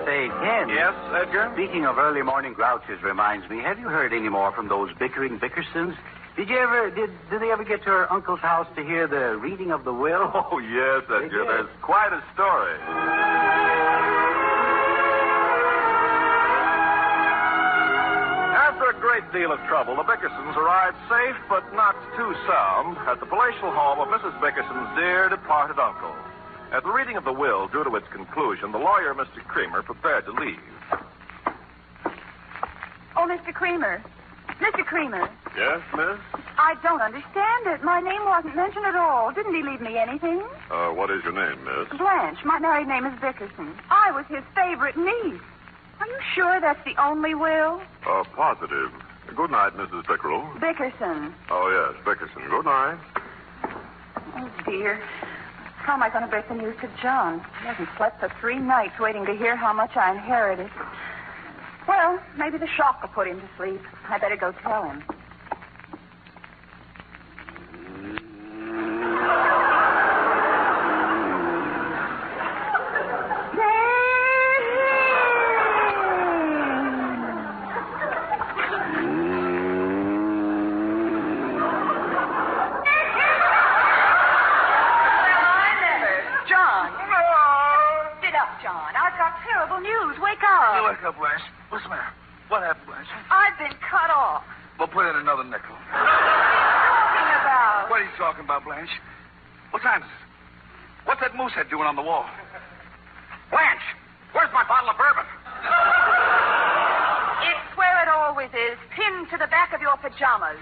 Say, Ken. Yes, Edgar? Speaking of early morning grouches reminds me, have you heard any more from those bickering Bickersons? Did they ever get to her uncle's house to hear the reading of the will? Oh, yes, Edgar. There's quite a story. After a great deal of trouble, the Bickersons arrived safe but not too sound at the palatial home of Mrs. Bickerson's dear departed uncle. At the reading of the will drew to its conclusion, the lawyer, Mr. Creamer, prepared to leave. Oh, Mr. Creamer. Mr. Creamer. Yes, miss? I don't understand it. My name wasn't mentioned at all. Didn't he leave me anything? What is your name, miss? Blanche. My married name is Bickerson. I was his favorite niece. Are you sure that's the only will? Positive. Good night, Mrs. Bickerel. Bickerson. Oh, yes, Bickerson. Good night. Oh, dear. How am I going to break the news to John? He hasn't slept for 3 nights waiting to hear how much I inherited. Well, maybe the shock will put him to sleep. I better go tell him. Wake up, Blanche. What's the matter? What happened, Blanche? I've been cut off. Well, put in another nickel. What are you talking about? What are you talking about, Blanche? What time is it? What's that moose head doing on the wall? Blanche, where's my bottle of bourbon? It's where it always is, pinned to the back of your pajamas.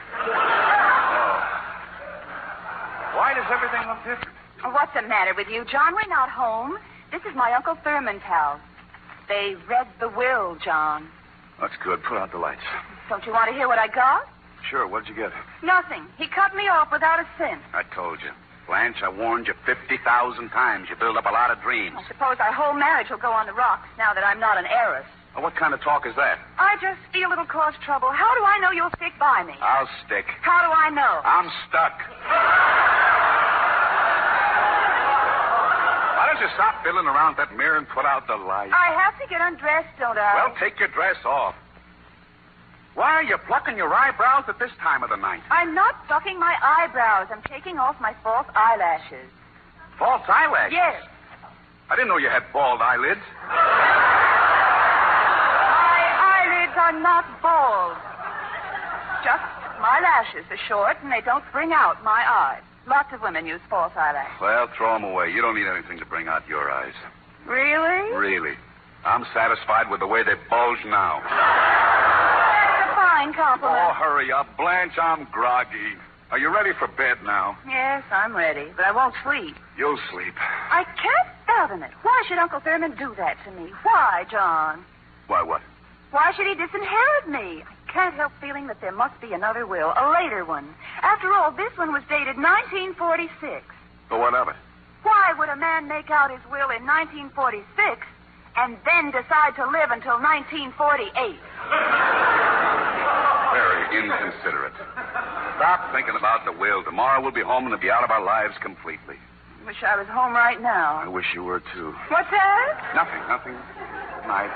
Why does everything look different? What's the matter with you, John? We're not home. This is my Uncle Thurman's house. They read the will, John. That's good. Put out the lights. Don't you want to hear what I got? Sure. What'd you get? Nothing. He cut me off without a cent. I told you. Blanche, I warned you 50,000 times. You build up a lot of dreams. I suppose our whole marriage will go on the rocks now that I'm not an heiress. Well, what kind of talk is that? I just feel it'll cause trouble. How do I know you'll stick by me? I'll stick. How do I know? I'm stuck. Why don't you stop fiddling around that mirror and put out the light? I have to get undressed, don't I? Well, take your dress off. Why are you plucking your eyebrows at this time of the night? I'm not plucking my eyebrows. I'm taking off my false eyelashes. False eyelashes? Yes. I didn't know you had bald eyelids. My eyelids are not bald. Just my lashes are short, and they don't bring out my eyes. Lots of women use false eyelashes. Well, throw them away. You don't need anything to bring out your eyes. Really? Really. I'm satisfied with the way they bulge now. That's a fine compliment. Oh, hurry up. Blanche, I'm groggy. Are you ready for bed now? Yes, I'm ready, but I won't sleep. You'll sleep. I can't fathom it. Why should Uncle Thurman do that to me? Why, John? Why, what? Why should he disinherit me? I can't help feeling that there must be another will, a later one. After all, this one was dated 1946. So what of it? Why would a man make out his will in 1946 and then decide to live until 1948? Very inconsiderate. Stop thinking about the will. Tomorrow we'll be home and it'll be out of our lives completely. Wish I was home right now. I wish you were, too. What's that? Nothing. Good night.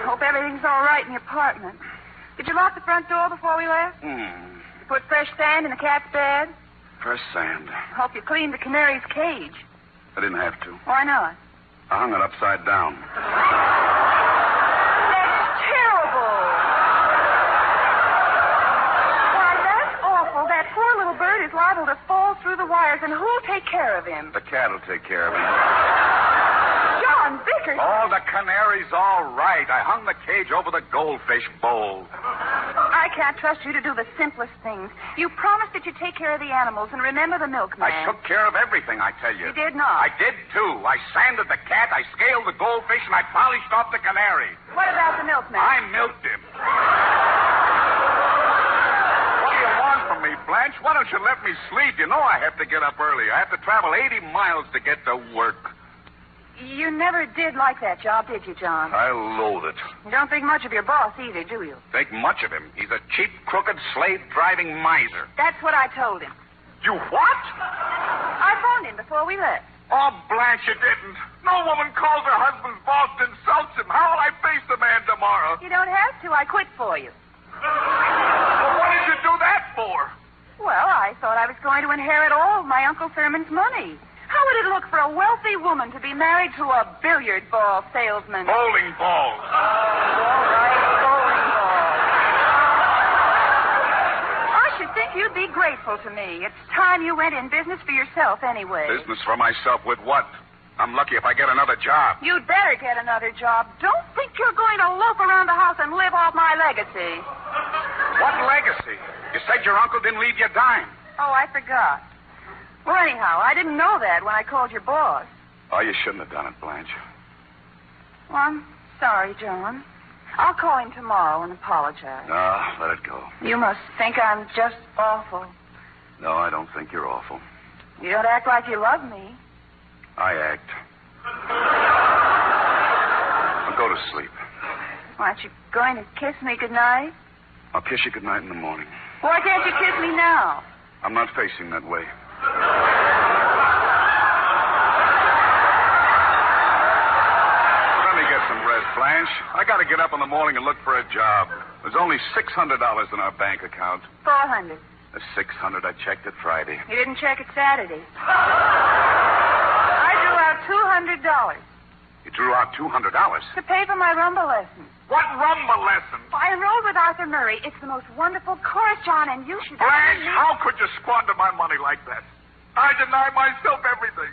Hope everything's all right in the apartment. Did you lock the front door before we left? You put fresh sand in the cat's bed? Fresh sand. Hope you cleaned the canary's cage. I didn't have to. Why not? I hung it upside down. That's terrible. Why, that's awful. That poor little bird is liable to fall through the wires, and who'll take care of him? The cat will take care of him. John Bickerson. Oh, the canary's all right. I hung the cage over the goldfish bowl. I can't trust you to do the simplest things. You promised that you'd take care of the animals and remember the milkman. I took care of everything, I tell you. You did not. I did, too. I sanded the cat, I scaled the goldfish, and I polished off the canary. What about the milkman? I milked him. What do you want from me, Blanche? Why don't you let me sleep? You know I have to get up early. I have to travel 80 miles to get to work. You never did like that job, did you, John? I loathe it. You don't think much of your boss either, do you? Think much of him. He's a cheap, crooked, slave-driving miser. That's what I told him. You what? I phoned him before we left. Oh, Blanche, you didn't. No woman calls her husband's boss and insults him. How will I face the man tomorrow? You don't have to. I quit for you. Well, what did you do that for? Well, I thought I was going to inherit all of my Uncle Thurman's money. How would it look for a wealthy woman to be married to a billiard ball salesman? Bowling balls. All right, bowling balls. I should think you'd be grateful to me. It's time you went in business for yourself anyway. Business for myself with what? I'm lucky if I get another job. You'd better get another job. Don't think you're going to loaf around the house and live off my legacy. What legacy? You said your uncle didn't leave you a dime. Oh, I forgot. Well, anyhow, I didn't know that when I called your boss. Oh, you shouldn't have done it, Blanche. Well, I'm sorry, John. I'll call him tomorrow and apologize. No, let it go. You must think I'm just awful. No, I don't think you're awful. You don't act like you love me. I act. I'll go to sleep. Aren't you going to kiss me goodnight? I'll kiss you goodnight in the morning. Why can't you kiss me now? I'm not facing that way. Let me get some rest, Blanche. I got to get up in the morning and look for a job. There's only $600 in our bank account. 400. The 600 I checked it Friday. You didn't check it Saturday. I drew out $200 You drew out $200? to pay for my rumba lessons. What rumba lesson? I enrolled with Arthur Murray. It's the most wonderful course, John, and you should... Blanche, how could you squander my money like that? I deny myself everything.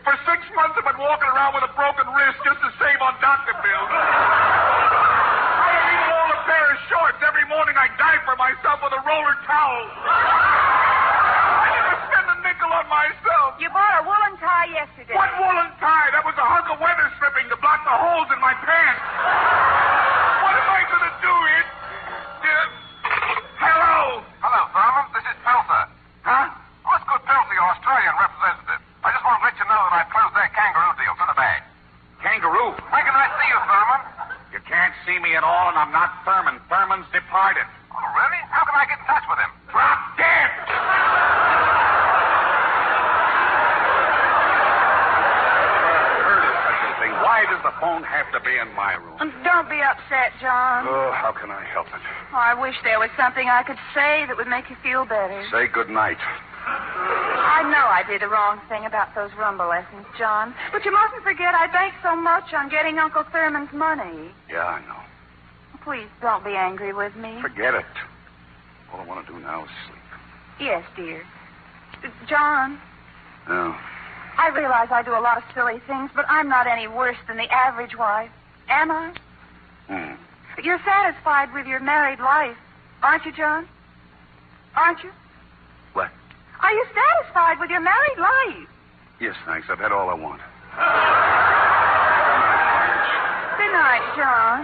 For 6 months I've been walking around with a broken wrist just to save on doctor bills. I don't even own a pair of shorts. Every morning I dive for myself with a roller towel. I never spend a nickel on myself. You bought a woolen tie yesterday. What woolen tie? That was a hunk of weather stripping to block the holes in my pants. What am I going to do here? Hello? Hello, Thurman. This is Pelser. Huh? Osgood Pelser, your Australian representative. I just want to let you know that I closed their kangaroo deal to the bag. Kangaroo. When can I see you, Thurman? You can't see me at all, and I'm not Thurman. Thurman's departed. Oh, really? How can I get in touch with him? Drop dead! Heard of such a thing. Why does the phone have to be in my room? Don't be upset, John. Oh, how can I help it? Oh, I wish there was something I could say that would make you feel better. Say good night. I know I did the wrong thing about those rumba lessons, John. But you mustn't forget I banked so much on getting Uncle Thurman's money. Yeah, I know. Please don't be angry with me. Forget it. All I want to do now is sleep. Yes, dear. John, No. I realize I do a lot of silly things, but I'm not any worse than the average wife. Am I? You're satisfied with your married life, aren't you, John? Aren't you? What? Are you satisfied with your married life? Yes, thanks. I've had all I want. Good night, John.